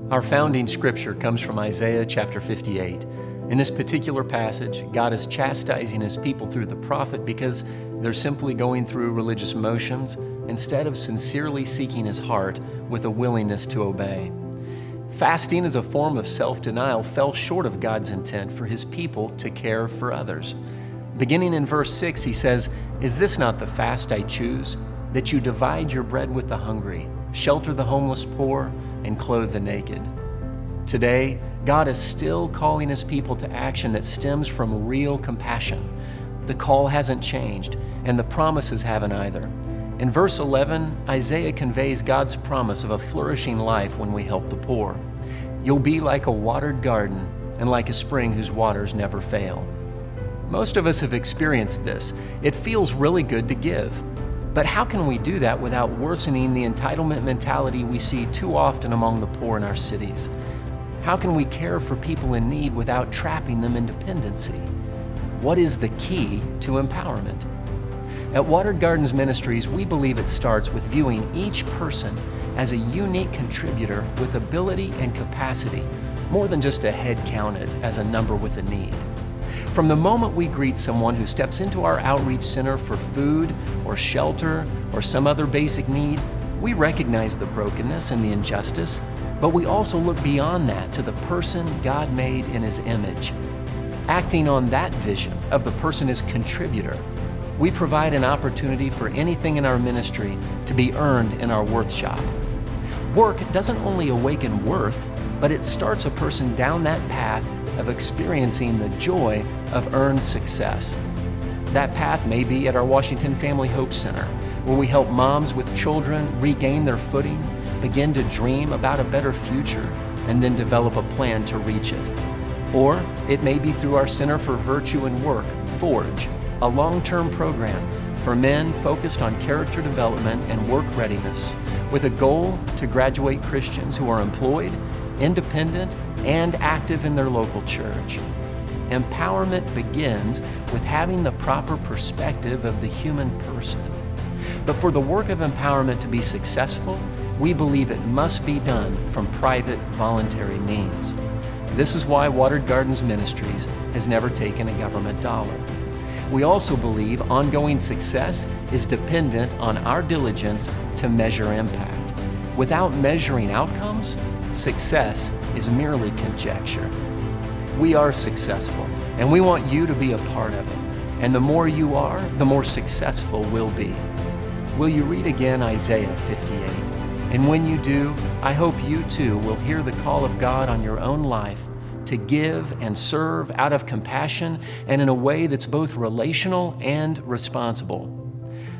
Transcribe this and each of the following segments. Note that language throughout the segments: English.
Our founding scripture comes from Isaiah chapter 58. In this particular passage, God is chastising his people through the prophet because they're simply going through religious motions instead of sincerely seeking his heart with a willingness to obey. Fasting as a form of self-denial fell short of God's intent for his people to care for others. Beginning in verse 6, he says, "Is this not the fast I choose, that you divide your bread with the hungry, shelter the homeless poor, and clothe the naked?" Today, God is still calling his people to action that stems from real compassion. The call hasn't changed, and the promises haven't either. In verse 11, Isaiah conveys God's promise of a flourishing life when we help the poor. You'll be like a watered garden and like a spring whose waters never fail. Most of us have experienced this. It feels really good to give. But how can we do that without worsening the entitlement mentality we see too often among the poor in our cities? How can we care for people in need without trapping them in dependency? What is the key to empowerment? At Watered Gardens Ministries, we believe it starts with viewing each person as a unique contributor with ability and capacity, more than just a head counted as a number with a need. From the moment we greet someone who steps into our outreach center for food or shelter or some other basic need, we recognize the brokenness and the injustice, but we also look beyond that to the person God made in his image. Acting on that vision of the person as contributor, we provide an opportunity for anything in our ministry to be earned in our worth shop. Work doesn't only awaken worth, but it starts a person down that path of experiencing the joy of earned success. That path may be at our Washington Family Hope Center, where we help moms with children regain their footing, begin to dream about a better future, and then develop a plan to reach it. Or it may be through our Center for Virtue and Work, Forge, a long-term program for men focused on character development and work readiness, with a goal to graduate Christians who are employed, independent, and active in their local church. Empowerment begins with having the proper perspective of the human person. But for the work of empowerment to be successful, we believe it must be done from private, voluntary means. This is why Watered Gardens Ministries has never taken a government dollar. We also believe ongoing success is dependent on our diligence to measure impact. Without measuring outcomes, success is merely conjecture. We are successful, and we want you to be a part of it. And the more you are, the more successful we'll be. Will you read again Isaiah 58? And when you do, I hope you too will hear the call of God on your own life to give and serve out of compassion and in a way that's both relational and responsible.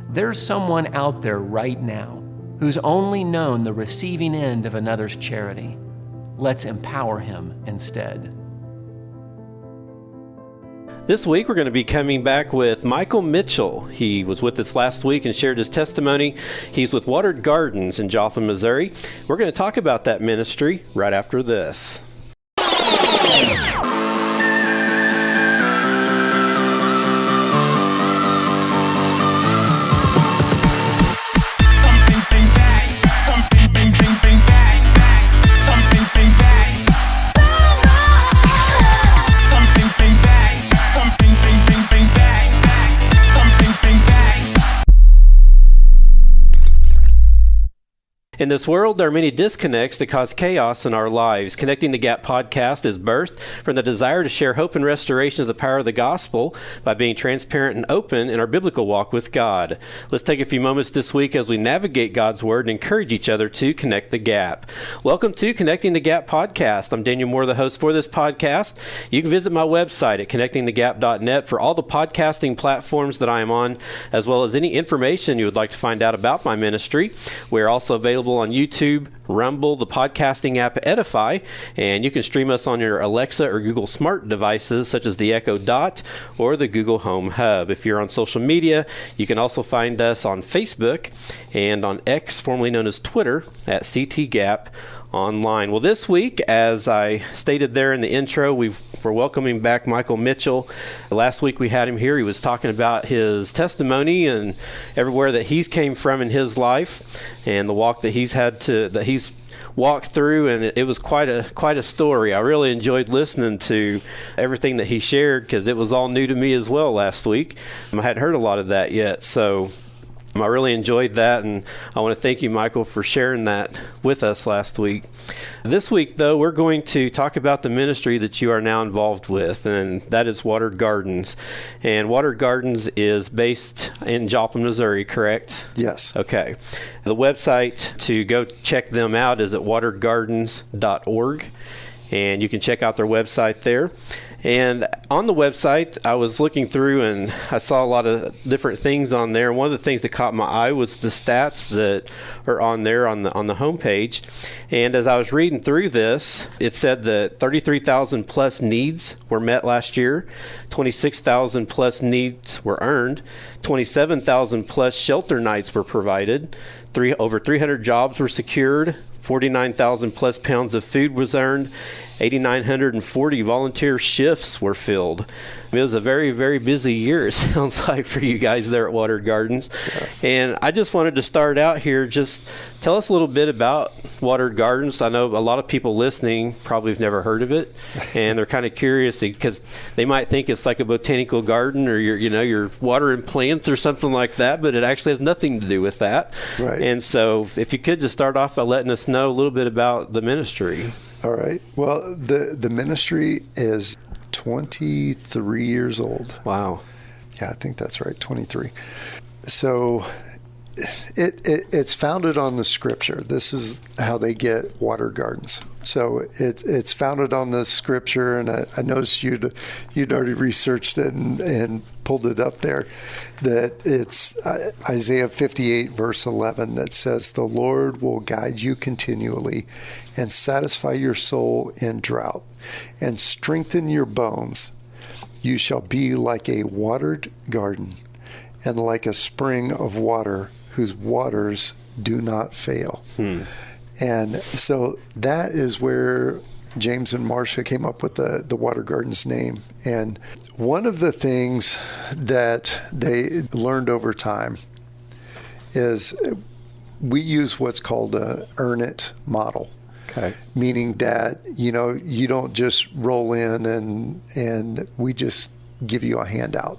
There's someone out there right now who's only known the receiving end of another's charity. Let's empower him instead. This week, we're going to be coming back with Michal Mitchell. He was with us last week and shared his testimony. He's with Watered Gardens in Joplin, Missouri. We're going to talk about that ministry right after this. In this world, there are many disconnects that cause chaos in our lives. Connecting the Gap podcast is birthed from the desire to share hope and restoration of the power of the gospel by being transparent and open in our biblical walk with God. Let's take a few moments this week as we navigate God's Word and encourage each other to connect the gap. Welcome to Connecting the Gap podcast. I'm Daniel Moore, the host for this podcast. You can visit my website at connectingthegap.net for all the podcasting platforms that I am on, as well as any information you would like to find out about my ministry. We're also available on YouTube, Rumble, the podcasting app Edify, and you can stream us on your Alexa or Google Smart devices such as the Echo Dot or the Google Home Hub. If you're on social media, you can also find us on Facebook and on X, formerly known as Twitter, at CTGap Online. Well, this week, as I stated there in the intro, we're welcoming back Michal Mitchell. Last week we had him here. He was talking about his testimony and everywhere that he's came from in his life and the walk that he's he's walked through, and it was quite a story. I really enjoyed listening to everything that he shared because it was all new to me as well last week. I hadn't heard a lot of that yet, so I really enjoyed that, and I want to thank you, Michael, for sharing that with us last week. This week, though, we're going to talk about the ministry that you are now involved with, and that is Watered Gardens. And Watered Gardens is based in Joplin, Missouri, correct? Yes. Okay. The website to go check them out is at wateredgardens.org, and you can check out their website there. And on the website, I was looking through and I saw a lot of different things on there. One of the things that caught my eye was the stats that are on there on the homepage. And as I was reading through this, it said that 33,000 plus needs were met last year, 26,000 plus needs were earned, 27,000 plus shelter nights were provided, over 300 jobs were secured, 49,000 plus pounds of food was earned, 8,940 volunteer shifts were filled. It was a very, very busy year, it sounds like, for you guys there at Watered Gardens. Yes. And I just wanted to start out here, just tell us a little bit about Watered Gardens. I know a lot of people listening probably have never heard of it, and they're kind of curious because they might think it's like a botanical garden or you're watering plants or something like that, but it actually has nothing to do with that. Right. And so if you could just start off by letting us know a little bit about the ministry. All right. Well, the ministry is 23 years old. Wow. Yeah, I think that's right, 23. So it's founded on the scripture. This is how they get Watered Gardens. So it's founded on the scripture, and I noticed you'd already researched it and pulled it up there, that it's Isaiah 58 verse 11 that says, "The Lord will guide you continually and satisfy your soul in drought and strengthen your bones. You shall be like a watered garden and like a spring of water whose waters do not fail." And so that is where James and Marcia came up with the Watered Gardens name. And one of the things that they learned over time is we use what's called an earn it model. Okay. Meaning that, you don't just roll in and we just give you a handout.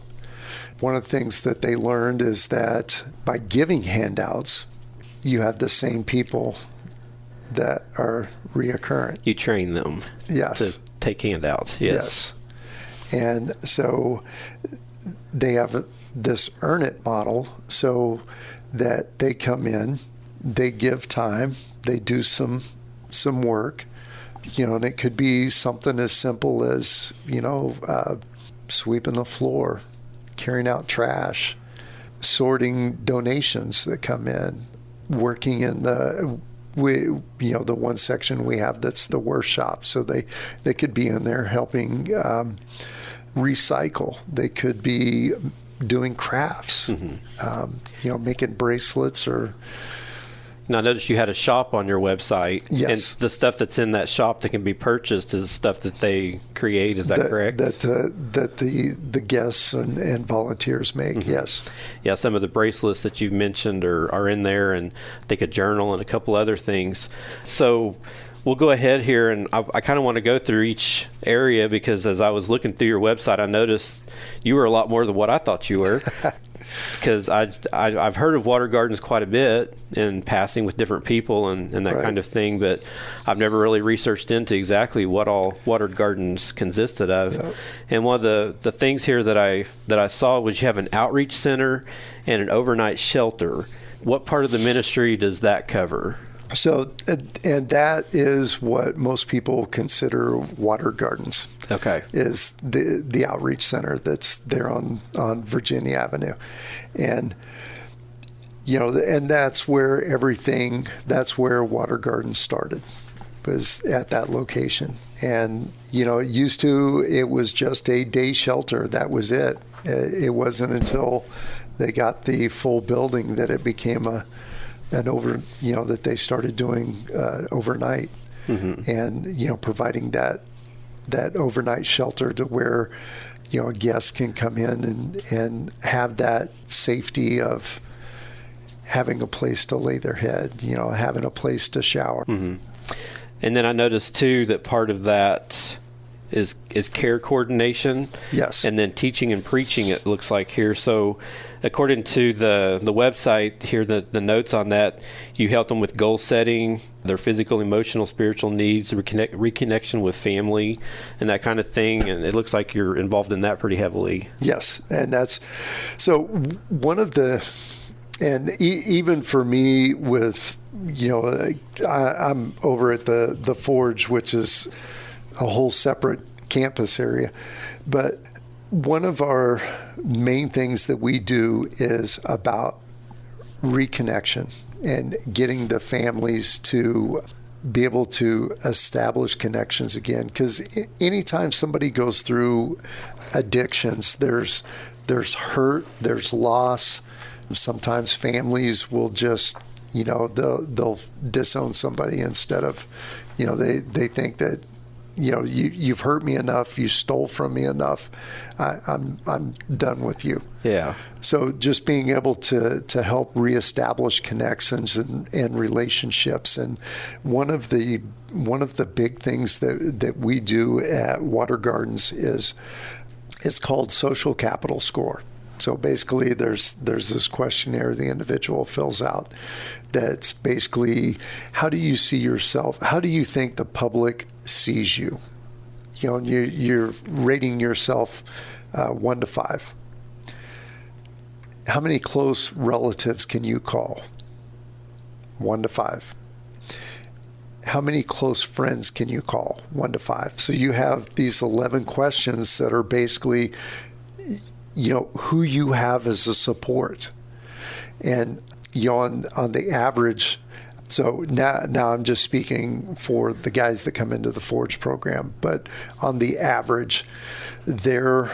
One of the things that they learned is that by giving handouts, you have the same people that are reoccurring. You train them Yes. to take handouts. Yes. And so they have this earn it model so that they come in, they give time, they do some work, and it could be something as simple as, sweeping the floor, carrying out trash, sorting donations that come in, working in the one section we have that's the workshop. So they could be in there helping recycle. They could be doing crafts, making bracelets or. Now, I noticed you had a shop on your website. Yes. And the stuff that's in that shop that can be purchased is stuff that they create. Is that correct? That the guests and volunteers make, Yes. Yeah, some of the bracelets that you've mentioned are in there, and I think a journal and a couple other things. So we'll go ahead here, and I kind of want to go through each area because as I was looking through your website, I noticed you were a lot more than what I thought you were. Because I've heard of Watered Gardens quite a bit in passing with different people and that Right. kind of thing, but I've never really researched into exactly what all Watered Gardens consisted of. Yep. And one of the things here that I saw was you have an outreach center and an overnight shelter. What part of the ministry does that cover? So, and that is what most people consider Watered Gardens. Okay. Is the outreach center that's there on Virginia Avenue. And, and that's where that's where Watered Gardens started, was at that location. And, it was just a day shelter. That was it. It wasn't until they got the full building that it became that they started doing overnight, and providing that overnight shelter to where a guest can come in and have that safety of having a place to lay their head, having a place to shower. Mm-hmm. And then I noticed too that part of that is care coordination. Yes. And then teaching and preaching, it looks like here. So according to the website here, the notes on that, you help them with goal setting, their physical, emotional, spiritual needs, reconnection with family, and that kind of thing. And it looks like you're involved in that pretty heavily. Yes. And that's so one of the, and even for me with, I'm over at the Forge, which is a whole separate campus area. But one of our main things that we do is about reconnection and getting the families to be able to establish connections again. Because anytime somebody goes through addictions, there's hurt, there's loss. Sometimes families will just, they'll disown somebody instead of, they think that, you've hurt me enough, you stole from me enough, I'm done with you. Yeah. So just being able to help reestablish connections and relationships. And one of the big things that we do at Water Gardens is it's called social capital score. So basically there's this questionnaire the individual fills out that's basically, how do you see yourself? How do you think the public sees you? You're rating yourself 1 to 5. How many close relatives can you call? 1 to 5. How many close friends can you call? 1 to 5. So you have these 11 questions that are basically, who you have as a support. And on the average, so now I'm just speaking for the guys that come into the Forge program, but on the average, their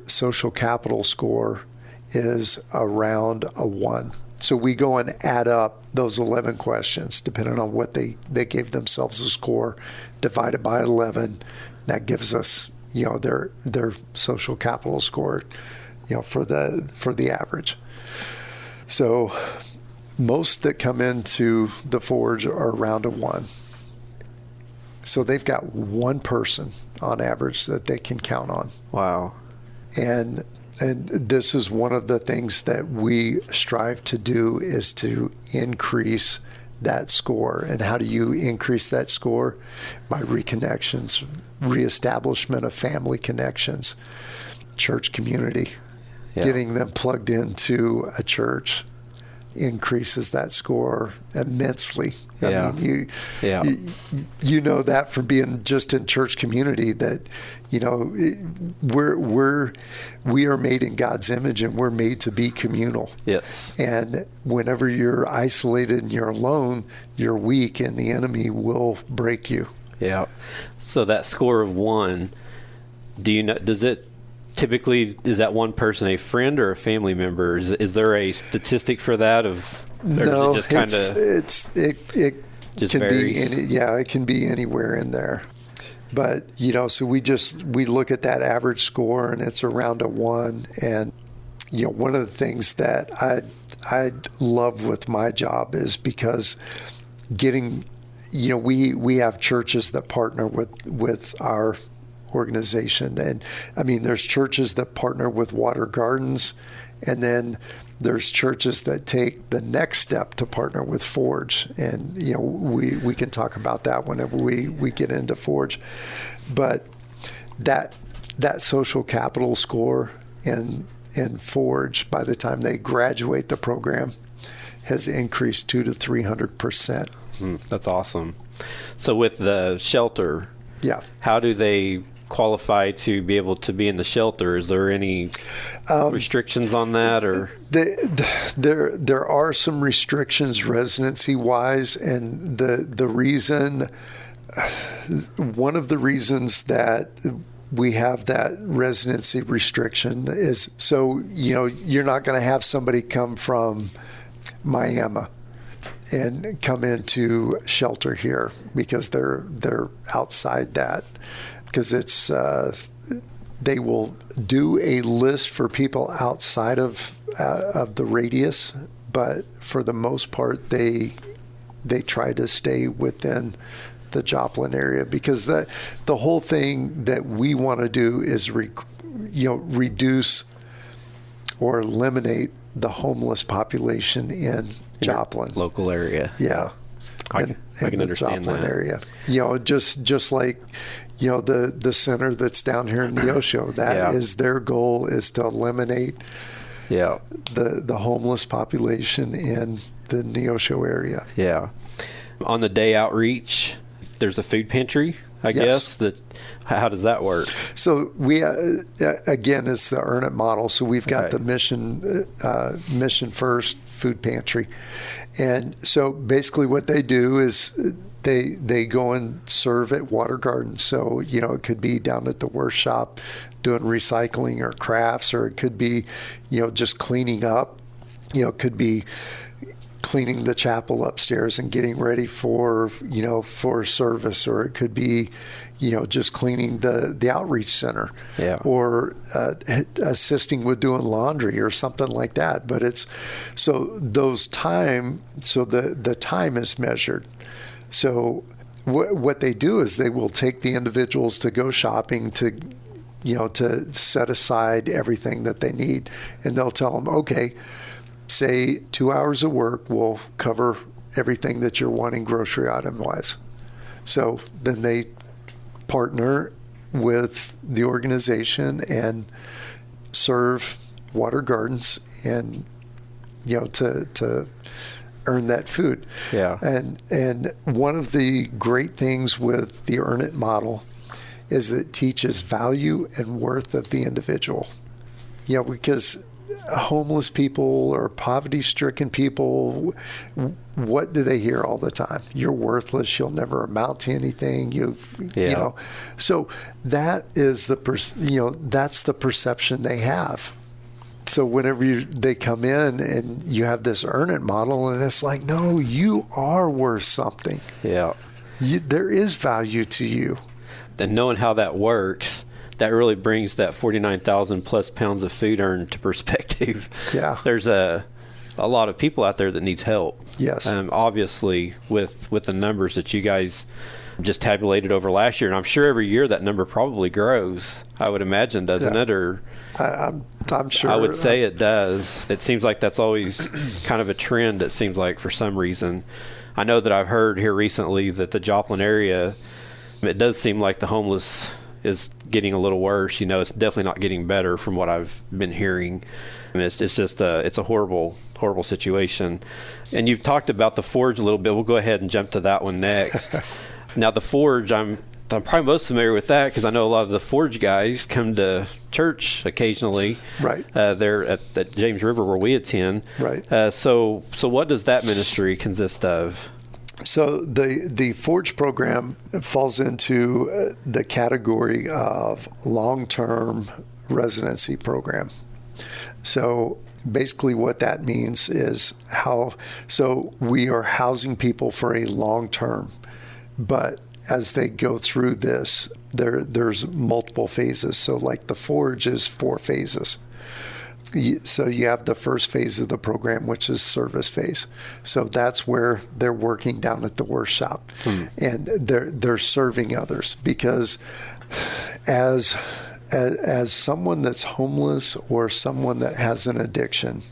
social capital score is around a 1. So we go and add up those 11 questions, depending on what they gave themselves a score, divided by 11. That gives us their social capital score, for the average. So most that come into the Forge are around a 1. So they've got one person on average that they can count on. Wow. And this is one of the things that we strive to do, is to increase that score. And how do you increase that score? By reconnections, reestablishment of family connections, church community. Yeah. Getting them plugged into a church increases that score immensely. Yeah. I mean, you know that from being just in church community, that we are made in God's image, and we're made to be communal. Yes. And whenever you're isolated and you're alone, you're weak, and the enemy will break you. Yeah. So that score of 1, is that one person a friend or a family member? Is there a statistic for that? No, it just it can varies? It can be anywhere in there. But so we look at that average score, and it's around a 1. And one of the things that I love with my job is because getting, we have churches that partner with our organization. And I mean, there's churches that partner with Water Gardens, and then there's churches that take the next step to partner with Forge. And, we can talk about that whenever we get into Forge. But that social capital score in Forge, by the time they graduate the program, has increased 200 to 300%. That's awesome. So with the shelter, yeah, how do they qualify to be able to be in the shelter? Is there any restrictions on that, or there are some restrictions residency wise, and the reason, one of the reasons that we have that residency restriction is so you're not going to have somebody come from Miami and come into shelter here, because they're outside that. Because it's they will do a list for people outside of the radius, but for the most part, they try to stay within the Joplin area, because the whole thing that we want to do is reduce or eliminate the homeless population in Joplin, local area. Yeah, I can the understand Joplin that area. Just like the center that's down here in Neosho. That is their goal, is to eliminate the homeless population in the Neosho area. Yeah. On the day outreach, there's a food pantry, I guess. How does that work? So we, again, it's the Earn It model. So we've got the mission first food pantry. And so basically what they do is they go and serve at water gardens. So, it could be down at the workshop doing recycling or crafts, or it could be, just cleaning up. It could be cleaning the chapel upstairs and getting ready for service, or it could be, just cleaning the outreach center, or assisting with doing laundry or something like that. But it's the time is measured. So what they do is they will take the individuals to go shopping, to set aside everything that they need, and they'll tell them, okay, say 2 hours of work will cover everything that you're wanting grocery item wise. So then they partner with the organization and serve water gardens, and to earn that food. Yeah. And one of the great things with the Earn It model is it teaches value and worth of the individual. Because homeless people or poverty-stricken people, what do they hear all the time? You're worthless. You'll never amount to anything. So that is that's the perception they have. So whenever they come in and you have this Earn It model, and it's like, no, you are worth something. Yeah. There is value to you. And knowing how that works, that really brings that 49,000 plus pounds of food earned to perspective. Yeah. There's a lot of people out there that needs help. Yes. Obviously, with the numbers that you guys just tabulated over last year, and I'm sure every year that number probably grows, I would imagine, doesn't it? Or I'm sure. I would say it does. It seems like that's always kind of a trend, it seems like, for some reason. I know that I've heard here recently that the Joplin area, it does seem like the homeless is getting a little worse. It's definitely not getting better from what I've been hearing. I mean, it's just it's a horrible, horrible situation. And you've talked about the Forge a little bit. We'll go ahead and jump to that one next. Now, the Forge, I'm probably most familiar with that because I know a lot of the Forge guys come to church occasionally. Right. There at James River where we attend. Right. So what does that ministry consist of? So the Forge program falls into the category of long-term residency program. So basically what that means is we are housing people for a long term, but as they go through this, there's multiple phases. So like the Forge is 4 phases. So you have the first phase of the program, which is service phase. So that's where they're working down at the workshop, and they're serving others, because as someone that's homeless or someone that has an addiction,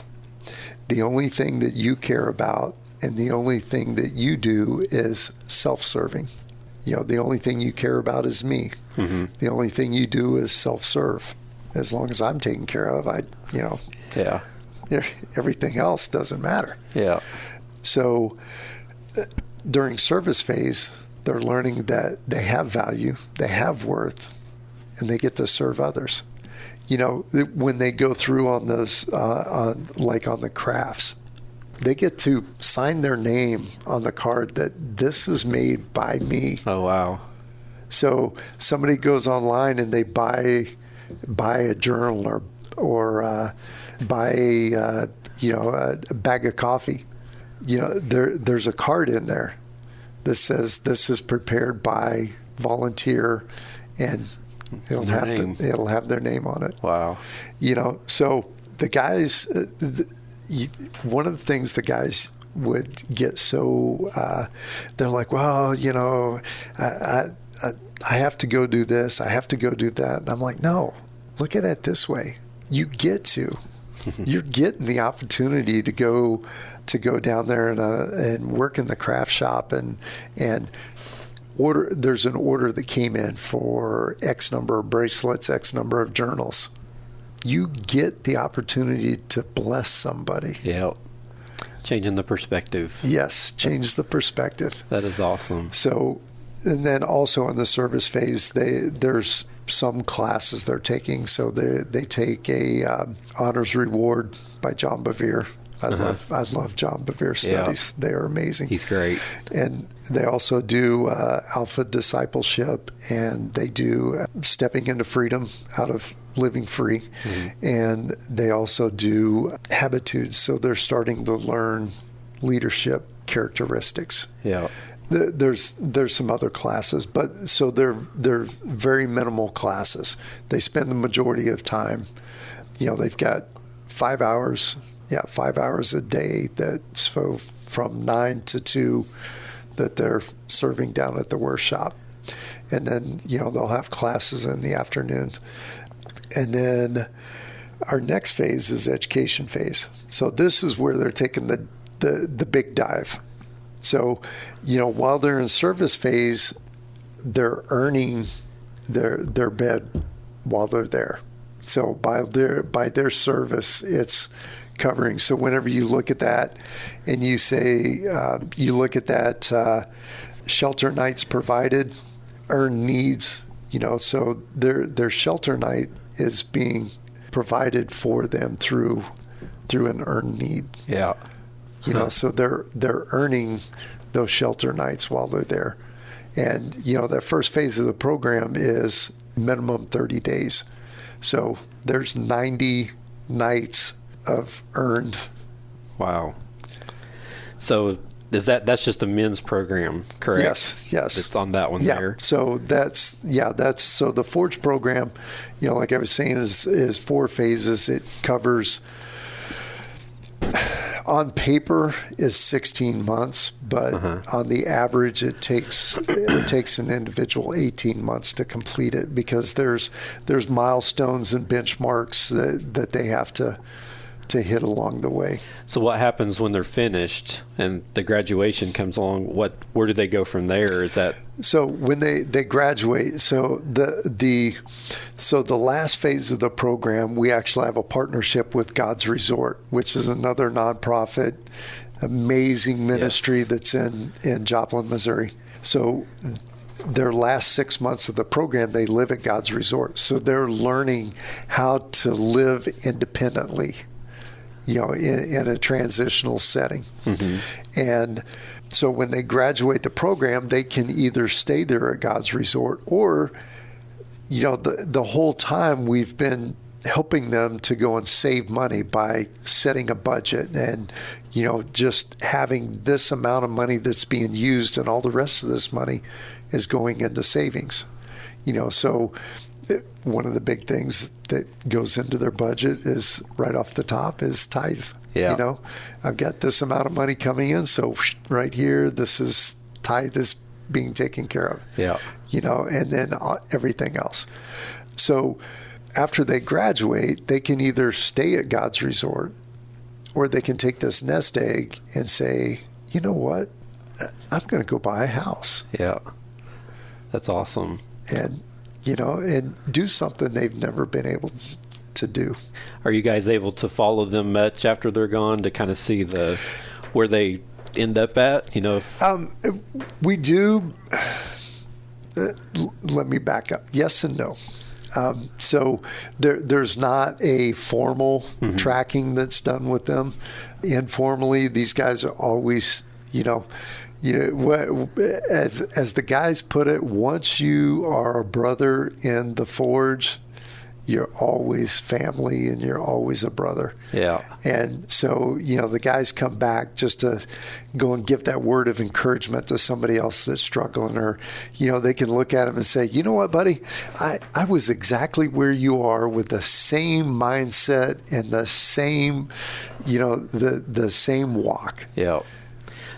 the only thing that you care about and the only thing that you do is self-serving. The only thing you care about is me. Mm-hmm. The only thing you do is self-serve. As long as I'm taken care of, everything else doesn't matter. Yeah. So during service phase, they're learning that they have value, they have worth, and they get to serve others. When they go through on those, on the crafts, they get to sign their name on the card that this is made by me. Oh, wow. So somebody goes online and they buy a journal or buy a bag of coffee. There's a card in there that says this is prepared by volunteer, and it'll have their name on it. Wow. So the guys, one of the things the guys would get so they're like, well, I have to go do this, I have to go do that, and I'm like, no, look at it this way: you're getting the opportunity to go down there and work in the craft shop and order. There's an order that came in for X number of bracelets, X number of journals. You get the opportunity to bless somebody. Yeah. Changing the perspective. Yes, change the perspective. That is awesome. So, and then also in the service phase, there's some classes they're taking. So they take a honors reward by John Bevere. I love John Bevere studies. Yeah. They are amazing. He's great. And they also do alpha discipleship, and they do stepping into freedom out of living free. Mm-hmm. And they also do habitudes. So they're starting to learn leadership characteristics. Yeah. There's some other classes, but so they're very minimal classes. They spend the majority of time, they've got 5 hours. 5 hours a day. That's from 9 to 2 that they're serving down at the workshop. And then, they'll have classes in the afternoon. And then our next phase is education phase. So this is where they're taking the big dive. So, while they're in service phase, they're earning their bed while they're there. So by their service, it's covering. So whenever you look at that and you say, you look at that shelter nights provided, earned needs, so their shelter night is being provided for them through an earned need. Yeah. So they're earning those shelter nights while they're there. And, that first phase of the program is minimum 30 days. So there's 90 nights of earned. Wow. So that's just a men's program, correct? Yes. It's on that one there. So that's so the Forge program, like I was saying, is 4 phases. It covers, on paper, is 16 months, but on the average it takes an individual 18 months to complete it, because there's milestones and benchmarks that they have to hit along the way. So what happens when they're finished and the graduation comes along? Where do they go from there? Is that so when they graduate? So the last phase of the program, we actually have a partnership with God's Resort, which is another nonprofit, amazing ministry that's in Joplin, Missouri. So their last 6 months of the program, they live at God's Resort. So they're learning how to live independently, in a transitional setting. Mm-hmm. And so when they graduate the program, they can either stay there at God's Resort, or, the whole time we've been helping them to go and save money by setting a budget and, just having this amount of money that's being used, and all the rest of this money is going into savings. So one of the big things that goes into their budget is right off the top is tithe. Yeah. I've got this amount of money coming in, so right here, this is tithe is being taken care of. Yeah. And then everything else. So after they graduate, they can either stay at God's Resort, or they can take this nest egg and say, you know what, I'm going to go buy a house. Yeah. That's awesome. And and do something they've never been able to do. Are you guys able to follow them much after they're gone to kind of see where they end up at? We do. Let me back up. Yes and no. So there's not a formal tracking that's done with them. Informally, these guys are always, as the guys put it, once you are a brother in the Forge, you're always family and you're always a brother. Yeah. And so, the guys come back just to go and give that word of encouragement to somebody else that's struggling, or, they can look at him and say, you know what, buddy, I was exactly where you are, with the same mindset and the same, the same walk. Yeah.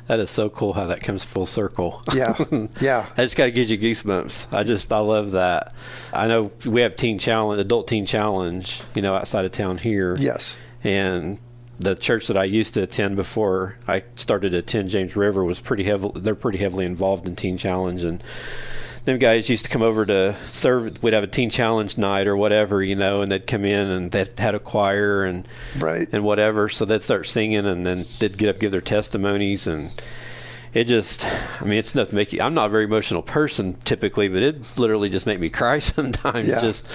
That is so cool how that comes full circle. Yeah, yeah. I just got to give you goosebumps. I love that. I know we have adult teen challenge, outside of town here. Yes. And the church that I used to attend before I started to attend James River was they're pretty heavily involved in teen challenge, and them guys used to come over to serve. We'd have a teen challenge night or whatever, and they'd come in and they had a choir and right. and whatever. So they'd start singing, and then they'd get up, give their testimonies, and it just, it's enough to make you. I'm not a very emotional person typically, but it literally just made me cry sometimes. Yeah. Just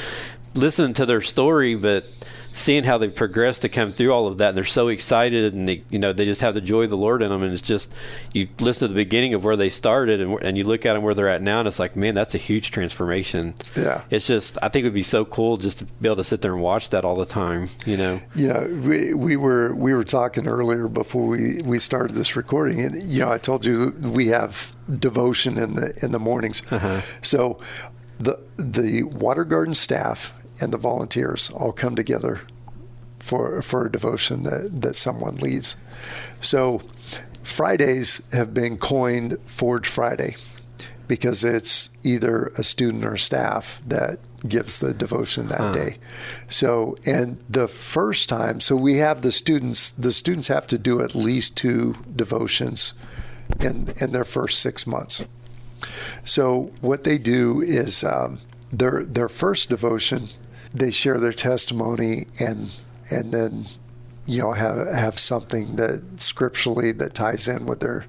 listening to their story, but seeing how they've progressed to come through all of that, and they're so excited, and they just have the joy of the Lord in them, and it's just, you listen to the beginning of where they started, and you look at them where they're at now, and it's like, man, that's a huge transformation. Yeah. It's just, I think it would be so cool just to be able to sit there and watch that all the time. We were talking earlier before we started this recording, and I told you we have devotion in the mornings. Uh-huh. So the Water Garden staff and the volunteers all come together for a devotion that someone leads. So Fridays have been coined Forge Friday because it's either a student or staff that gives the devotion that day. So, and the first time, so we have the students have to do at least 2 devotions in their first 6 months. So what they do is their first devotion, they share their testimony and then have something that scripturally that ties in with their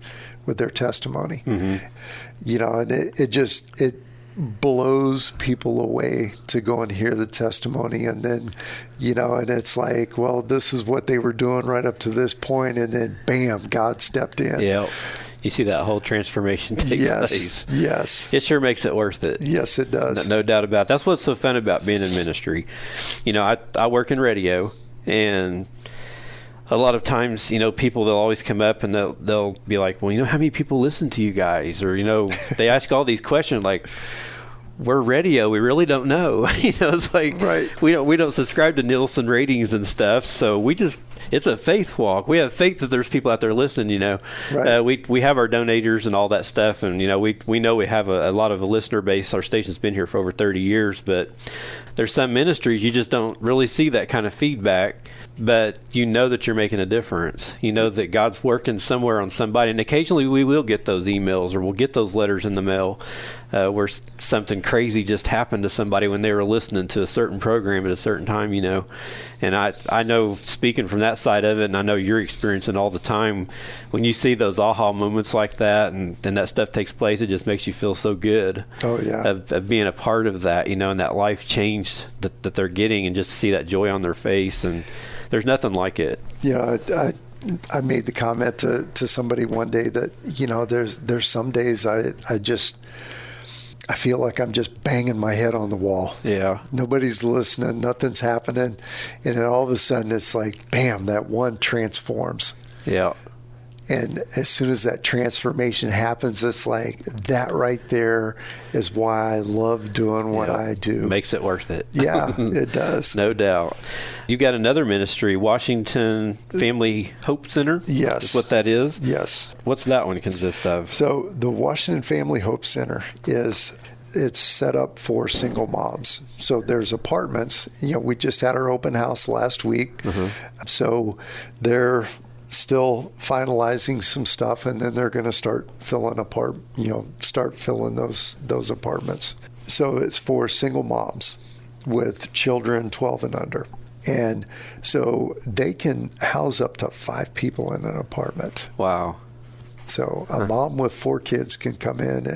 testimony. Mm-hmm. And it blows people away to go and hear the testimony, and then and it's like, well, this is what they were doing right up to this point, and then bam, God stepped in. Yeah. You see that whole transformation take place. Yes. It sure makes it worth it. Yes, it does. No doubt about it. That's what's so fun about being in ministry. I work in radio, and a lot of times, people, they'll always come up and they'll be like, well, how many people listen to you guys? Or, they ask all these questions like, we're radio, we really don't know. It's like, right. we don't subscribe to Nielsen ratings and stuff, so it's a faith walk. We have faith that there's people out there listening. Right. We have our donators and all that stuff, and we know we have a lot of a listener base. Our station's been here for over 30 years, but there's some ministries you just don't really see that kind of feedback. But that you're making a difference. That God's working somewhere on somebody. And occasionally we will get those emails or we'll get those letters in the mail where something crazy just happened to somebody when they were listening to a certain program at a certain time, And I know, speaking from that side of it, and I know you're experiencing all the time, when you see those aha moments like that and that stuff takes place, it just makes you feel so good. Oh, yeah. Of being a part of that, and that life change that they're getting, and just to see that joy on their face. And there's nothing like it. I made the comment to somebody one day that, there's some days I feel like I'm just banging my head on the wall. Yeah. Nobody's listening. Nothing's happening. And then all of a sudden it's like, bam, that one transforms. Yeah. And as soon as that transformation happens, it's like that right there is why I love doing what I do. Makes it worth it. Yeah, it does. No doubt. You've got another ministry, Washington Family Hope Center. Yes. Is what that is? Yes. What's that one consist of? So the Washington Family Hope Center it's set up for single moms. So there's apartments. We just had our open house last week. Mm-hmm. So they're still finalizing some stuff, and then they're going to start filling those apartments. So it's for single moms with children 12 and under. And so they can house up to 5 people in an apartment. Wow. So a mom with 4 kids can come in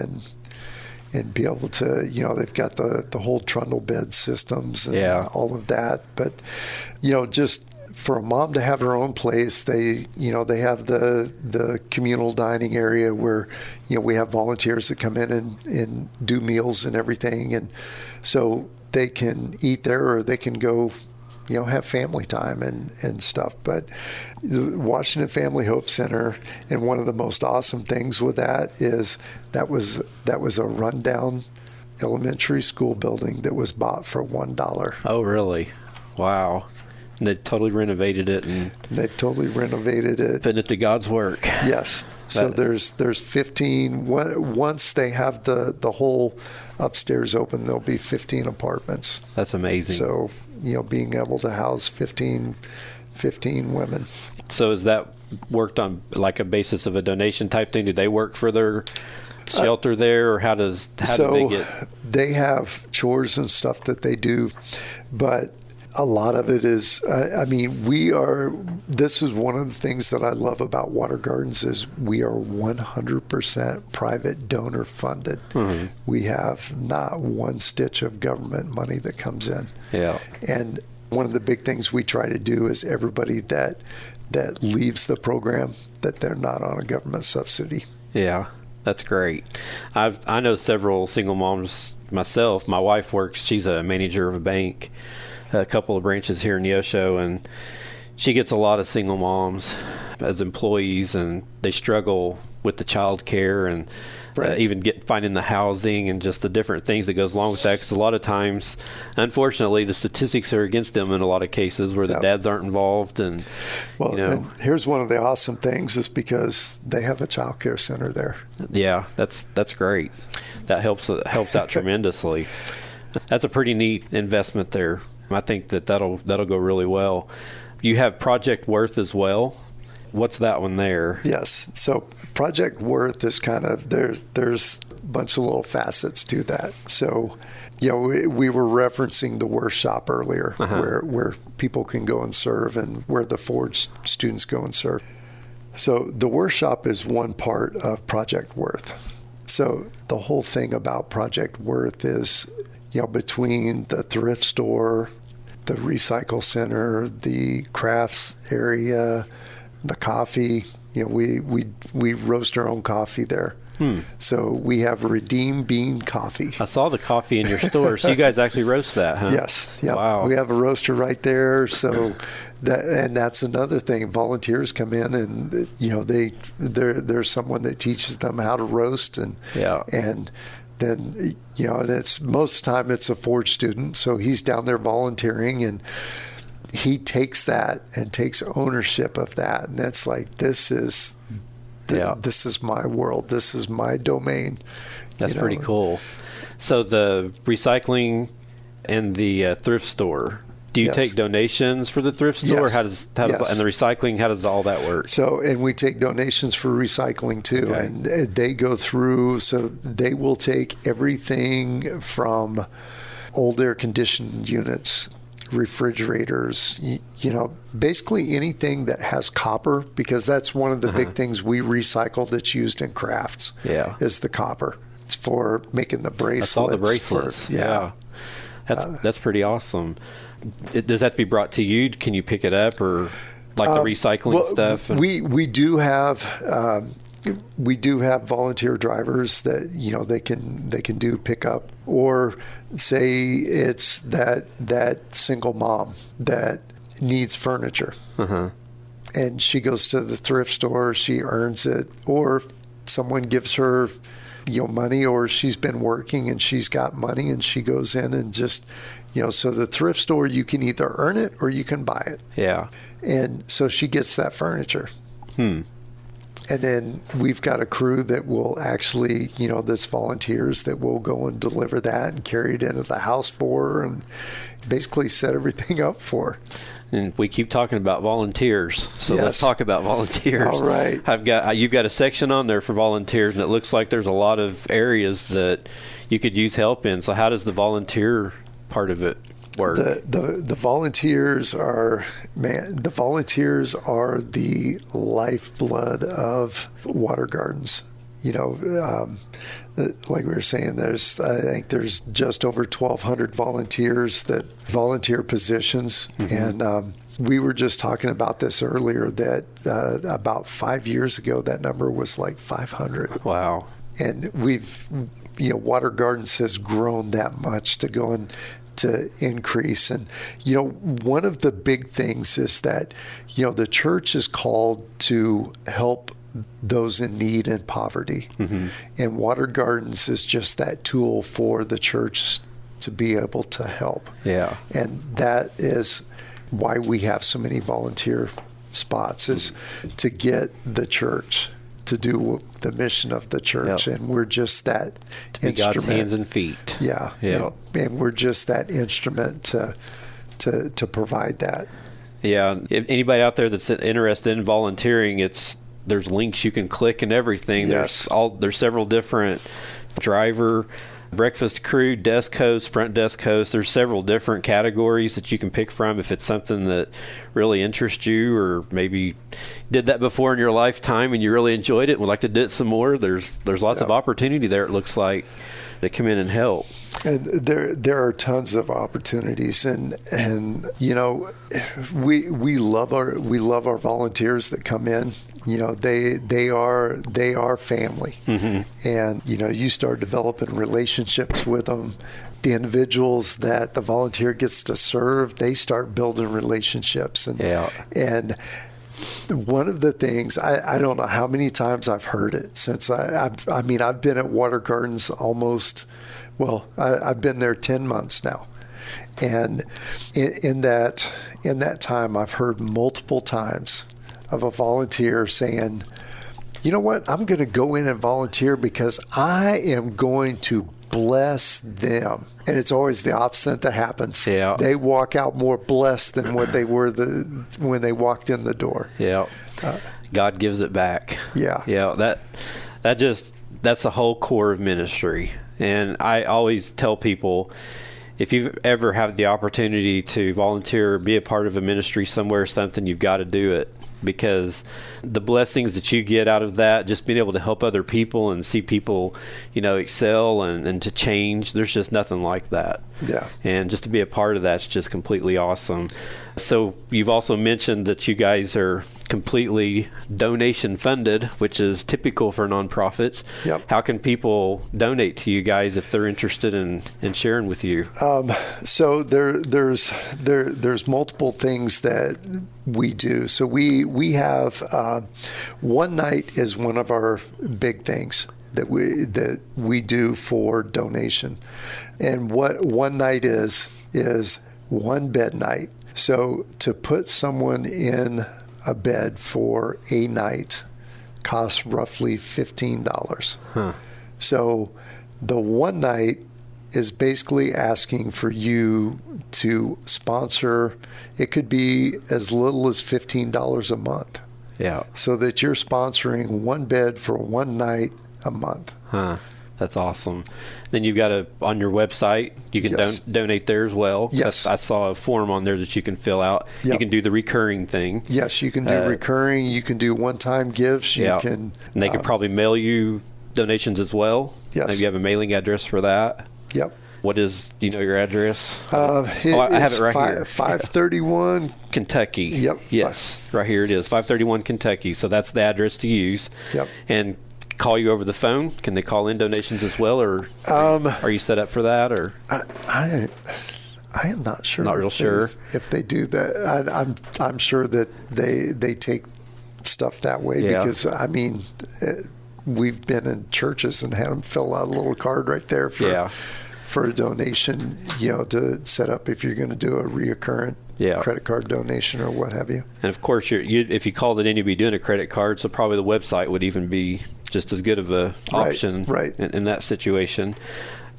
and be able to, they've got the whole trundle bed systems and all of that. But, just for a mom to have her own place, they have the communal dining area where, we have volunteers that come in and do meals and everything. And so they can eat there or they can go, have family time and stuff. But the Washington Family Hope Center, and one of the most awesome things with that is that was a rundown elementary school building that was bought for $1. Oh, really? Wow. And they totally renovated it. And they've totally renovated it. Putting it to God's work. Yes. So there's 15. Once they have the whole upstairs open, there'll be 15 apartments. That's amazing. So, being able to house 15 women. So is that worked on like a basis of a donation type thing? Do they work for their shelter there, or how do they get? They have chores and stuff that they do, but a lot of it is, this is one of the things that I love about Water Gardens is we are 100% private donor funded. Mm-hmm. We have not one stitch of government money that comes in. Yeah. And one of the big things we try to do is everybody that leaves the program, that they're not on a government subsidy. Yeah, that's great. I know several single moms myself. My wife she's a manager of a bank, a couple of branches here in Neosho, and she gets a lot of single moms as employees, and they struggle with the child care and right. Even finding the housing and just the different things that goes along with that. Because a lot of times, unfortunately, the statistics are against them in a lot of cases where the dads aren't involved. And and here's one of the awesome things is because they have a child care center there. Yeah, that's great. That helps out tremendously. That's a pretty neat investment there. I think that'll go really well. You have Project Worth as well. What's that one there? Yes. So Project Worth is kind of, there's a bunch of little facets to that. So, we were referencing the workshop earlier, where people can go and serve and where the Forge students go and serve. So the workshop is one part of Project Worth. So the whole thing about Project Worth is, between the thrift store, the recycle center, the crafts area, the coffee, we roast our own coffee there. So we have Redeem Bean Coffee. I saw the coffee in your store, so you guys actually roast that, huh? Yes. Yeah. Wow. We have a roaster right there. So that's another thing. Volunteers come in and there's someone that teaches them how to roast and then and it's most of the time it's a Forge student, so he's down there volunteering and he takes that and takes ownership of that, and that's like this is my world, this is my domain. That's pretty cool. So the recycling and the thrift store, do you take donations for the thrift store? Yes. How does and the recycling, how does all that work? So, and we take donations for recycling too. Okay. And they go through, so they will take everything from old air conditioned units, refrigerators, basically anything that has copper, because that's one of the big things we recycle that's used in crafts. Yeah. Is the copper. It's for making the bracelets. I saw the bracelets. That's pretty awesome. Does that have to be brought to you? Can you pick it up, or like the recycling stuff? We do have volunteer drivers that they can do pickup, or say it's that single mom that needs furniture, and she goes to the thrift store, she earns it, or someone gives her money, or she's been working and she's got money and she goes in and just so the thrift store, you can either earn it or you can buy it. Yeah. And so she gets that furniture. And then we've got a crew that will actually, that's volunteers that will go and deliver that and carry it into the house for her and basically set everything up for her. And we keep talking about volunteers, so let's talk about volunteers. All right. You've got a section on there for volunteers, and it looks like there's a lot of areas that you could use help in. So how does the volunteer part of it work? The volunteers are the lifeblood of Water Gardens. Like we were saying, I think there's just over 1,200 volunteers that volunteer positions, and We were just talking about this earlier, that about 5 years ago, that number was like 500. Wow. And Water Gardens has grown that much to go and to increase. And, one of the big things is that, the church is called to help those in need and poverty. Mm-hmm. And Water Gardens is just that tool for the church to be able to help. Yeah. And that is why we have so many volunteer spots, is to get the church to do the mission of the church. Yep. And we're just that to instrument. God's hands and feet. Yeah. Yep. And we're just that instrument to provide that. Yeah. If anybody out there that's interested in volunteering, there's links you can click and everything. Yes. There's several different driver, breakfast crew, desk host, front desk host. There's several different categories that you can pick from if it's something that really interests you, or maybe did that before in your lifetime and you really enjoyed it and would like to do it some more. There's lots of opportunity there, it looks like, to come in and help. And there are tons of opportunities, and we love our volunteers that come in. They are family. Mm-hmm. And you start developing relationships with them. The individuals that the volunteer gets to serve, they start building relationships. And one of the things, I don't know how many times I've heard it since I've been at Water Gardens I've been there 10 months now. And in that time, I've heard multiple times of a volunteer saying, you know what, I'm going to go in and volunteer because I am going to bless them. And it's always the opposite that happens. Yeah. They walk out more blessed than what they were when they walked in the door. Yeah. God gives it back. Yeah. Yeah. That's the whole core of ministry. And I always tell people, if you've ever had the opportunity to volunteer or be a part of a ministry somewhere or something, you've got to do it, because the blessings that you get out of that, just being able to help other people and see people, excel and to change, there's just nothing like that. Yeah. And just to be a part of that's just completely awesome. So you've also mentioned that you guys are completely donation funded, which is typical for nonprofits. Yep. How can people donate to you guys if they're interested in sharing with you? So there's multiple things that we do. So we have one night is one of our big things that we do for donation. And what one night is one bed night. So to put someone in a bed for a night costs roughly $15. Huh. So the one night is basically asking for you to sponsor. It could be as little as $15 a month. Yeah. So that you're sponsoring one bed for one night a month. Huh. That's awesome. Then you've got on your website, you can donate there as well. Yes. I saw a form on there that you can fill out. Yep. You can do the recurring thing. Yes, you can do recurring. You can do one-time gifts. You can. And they can probably mail you donations as well. Yes. Maybe you have a mailing address for that. Yep. What is, do you know your address? I have it right here. 531 Kentucky. Yep. Yes, right here it is, 531 Kentucky. So that's the address to use. Yep. And call you over the phone? Can they call in donations as well, or are you set up for that? Or I am not sure. Not real sure if they do that. I'm sure that they take stuff that way, because we've been in churches and had them fill out a little card right there for a donation, to set up if you're going to do a reoccurrent credit card donation or what have you. And of course, if you called it in, you'd be doing a credit card, so probably the website would even be just as good of a option in that situation.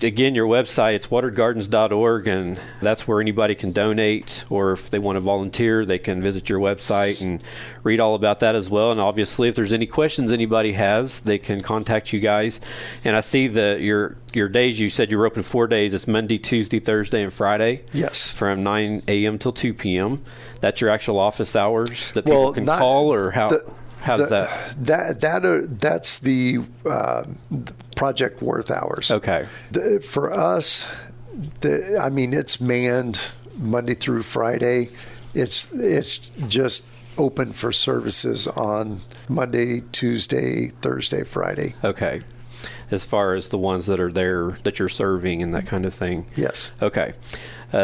Again, your website, it's watergardens.org, and that's where anybody can donate, or if they want to volunteer, they can visit your website and read all about that as well. And obviously, if there's any questions anybody has, they can contact you guys. And I see that your days, you said you were open 4 days. It's Monday, Tuesday, Thursday, and Friday. Yes. From 9 a.m. till 2 p.m. That's your actual office hours that people can call, or how? How's that? That's the Project Worth hours. Okay. For us, it's manned Monday through Friday, It's just open for services on Monday, Tuesday, Thursday, Friday. Okay. As far as the ones that are there that you're serving and that kind of thing. Yes. Okay.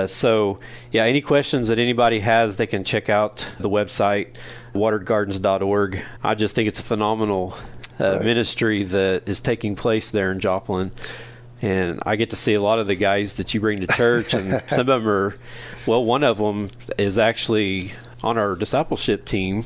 So, any questions that anybody has, they can check out the website, wateredgardens.org. I just think it's a phenomenal ministry that is taking place there in Joplin. And I get to see a lot of the guys that you bring to church, and some of them are, one of them is actually on our discipleship team.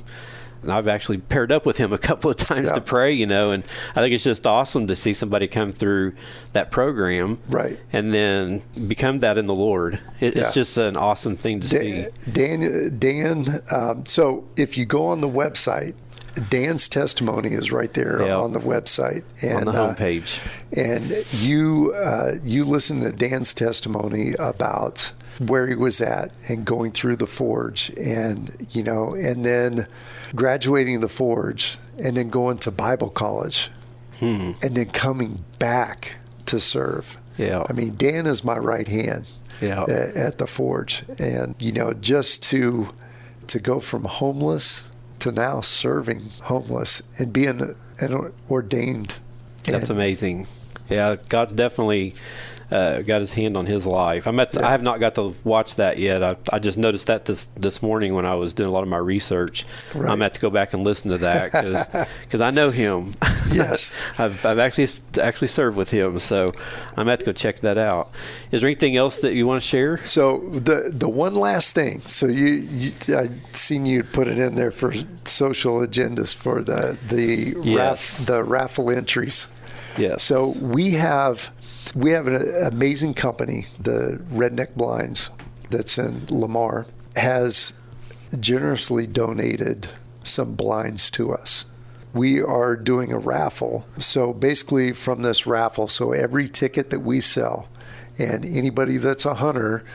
And I've actually paired up with him a couple of times to pray, and I think it's just awesome to see somebody come through that program, right, and then become that in the Lord. It's just an awesome thing to see. Dan, so if you go on the website, Dan's testimony is right there on the website, and on the homepage. And you listen to Dan's testimony about where he was at and going through the forge, and and then graduating the forge, and then going to Bible college, and then coming back to serve. I mean, Dan is my right hand at the forge, and just to go from homeless to now serving homeless and being an ordained. That's amazing. Yeah, God's definitely got his hand on his life. I have not got to watch that yet. I just noticed that this morning when I was doing a lot of my research. Right. I'm going to have to go back and listen to that because I know him. Yes. I've actually served with him, so I'm going to have to go check that out. Is there anything else that you want to share? So the one last thing. So I seen you put it in there for social agendas for the raffle entries. Yes. So we have an amazing company, the Redneck Blinds, that's in Lamar, has generously donated some blinds to us. We are doing a raffle. So basically from this raffle, so every ticket that we sell, and anybody that's a hunter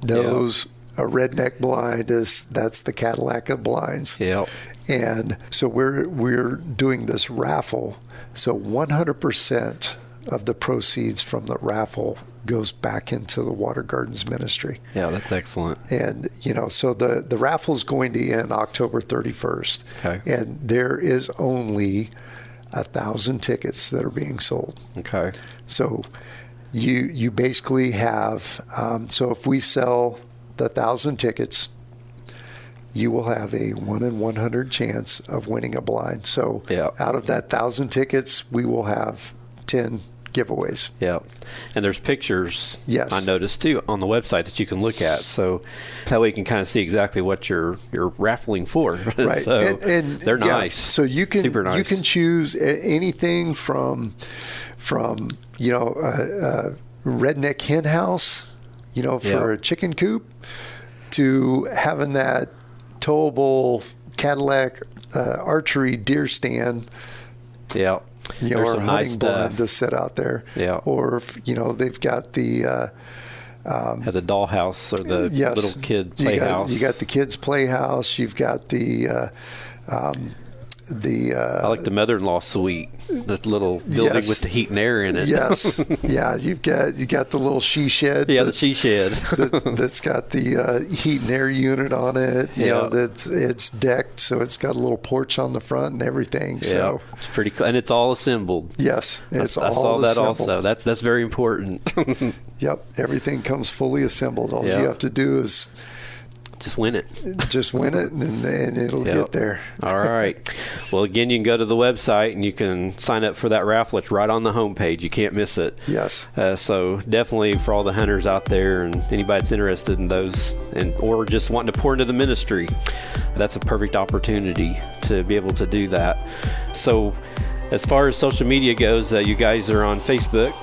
knows a redneck blind that's the Cadillac of blinds. Yep. And so we're doing this raffle. So 100% of the proceeds from the raffle goes back into the Water Gardens ministry. Yeah, that's excellent. And, so the raffle is going to end October 31st. Okay. And there is only 1,000 tickets that are being sold. Okay. So you basically have, so if we sell the 1,000 tickets, you will have a 1 in 100 chance of winning a blind. So out of that 1,000 tickets, we will have 10 giveaways. Yeah. And there's pictures, I noticed too, on the website that you can look at. So that way you can kind of see exactly what you're raffling for. Right. So and they're nice. So you can super nice. You can choose anything from a redneck hen house, for a chicken coop, to having that towable Cadillac archery deer stand. Yeah. Or a hunting blind to sit out there. Yeah. Or, they've got the dollhouse or the little kid playhouse. You got the kids' playhouse. You've got the I like the mother-in-law suite, that little building with the heat and air in it. Yes. Yeah. You got the little she shed. Yeah, the she shed. That's got the heat and air unit on it. It's decked, so it's got a little porch on the front and everything. So it's pretty cool, and it's all assembled. Yes, it's all I saw that assembled. also. That's very important. Yep, everything comes fully assembled. All you have to do is just win it. Just win it, and it'll get there. All right. Well, again, you can go to the website and you can sign up for that raffle. It's right on the homepage. You can't miss it. Yes. So definitely for all the hunters out there and anybody that's interested in those or just wanting to pour into the ministry, that's a perfect opportunity to be able to do that. So as far as social media goes, you guys are on Facebook.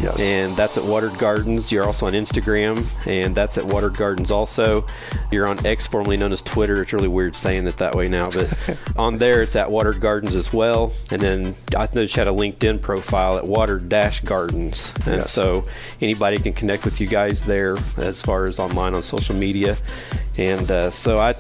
Yes. And that's at Watered Gardens. You're also on Instagram, and that's at Watered Gardens also. You're on X, formerly known as Twitter. It's really weird saying it that way now, but on there it's at Watered Gardens as well. And then I noticed you had a LinkedIn profile at Watered-Gardens. And yes. So anybody can connect with you guys there as far as online on social media. And so I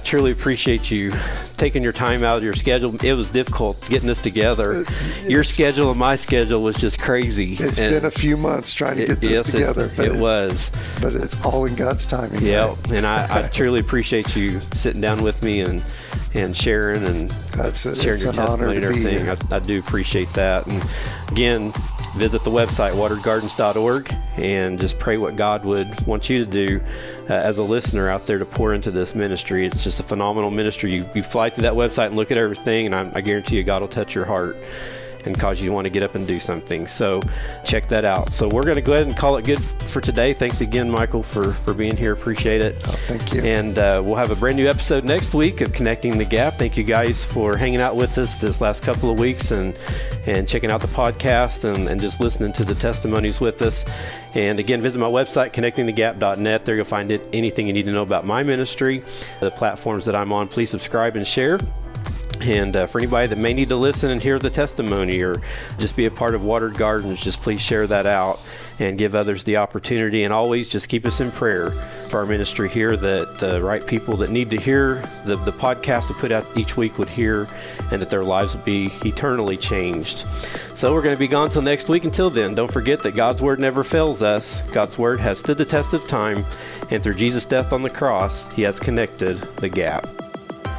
truly appreciate you taking your time out of your schedule. It was difficult getting this together. Your schedule and my schedule was just crazy. It's been a few months trying to get this together. But it's all in God's timing. Yeah, right? and I truly appreciate you sitting down with me and sharing and sharing your testimony and everything. I do appreciate that. And again, visit the website, wateredgardens.org, and just pray what God would want you to do as a listener out there to pour into this ministry. It's just a phenomenal ministry. You fly through that website and look at everything, and I guarantee you God will touch your heart and cause you to want to get up and do something. So check that out. So we're going to go ahead and call it good for today. Thanks again, Michael, for being here. Appreciate it. Oh, thank you. And we'll have a brand new episode next week of Connecting the Gap. Thank you guys for hanging out with us this last couple of weeks and checking out the podcast and just listening to the testimonies with us. And again, visit my website, connectingthegap.net. There you'll find anything you need to know about my ministry, the platforms that I'm on. Please subscribe and share. And for anybody that may need to listen and hear the testimony or just be a part of Watered Gardens, just please share that out and give others the opportunity. And always just keep us in prayer for our ministry here, that the right people that need to hear the podcast we put out each week would hear, and that their lives would be eternally changed. So we're going to be gone till next week. Until then, don't forget that God's Word never fails us. God's Word has stood the test of time, and through Jesus' death on the cross, He has connected the gap.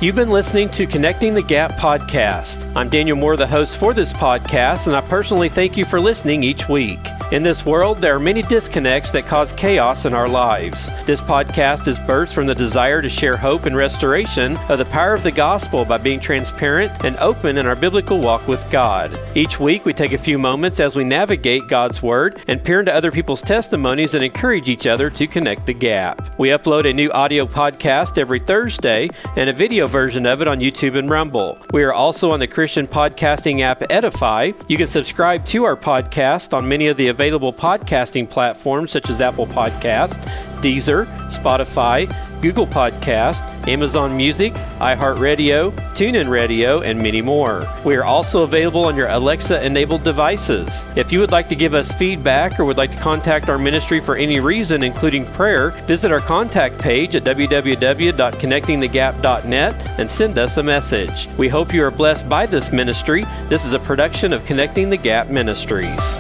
You've been listening to Connecting the Gap podcast. I'm Daniel Moore, the host for this podcast, and I personally thank you for listening each week. In this world, there are many disconnects that cause chaos in our lives. This podcast is birthed from the desire to share hope and restoration of the power of the gospel by being transparent and open in our biblical walk with God. Each week, we take a few moments as we navigate God's Word and peer into other people's testimonies and encourage each other to connect the gap. We upload a new audio podcast every Thursday and a video version of it on YouTube and Rumble. We are also on the Christian podcasting app Edify. You can subscribe to our podcast on many of the available podcasting platforms such as Apple Podcast, Deezer, Spotify, Google Podcast, Amazon Music, iHeartRadio, TuneIn Radio, and many more. We are also available on your Alexa-enabled devices. If you would like to give us feedback or would like to contact our ministry for any reason, including prayer, visit our contact page at www.connectingthegap.net and send us a message. We hope you are blessed by this ministry. This is a production of Connecting the Gap Ministries.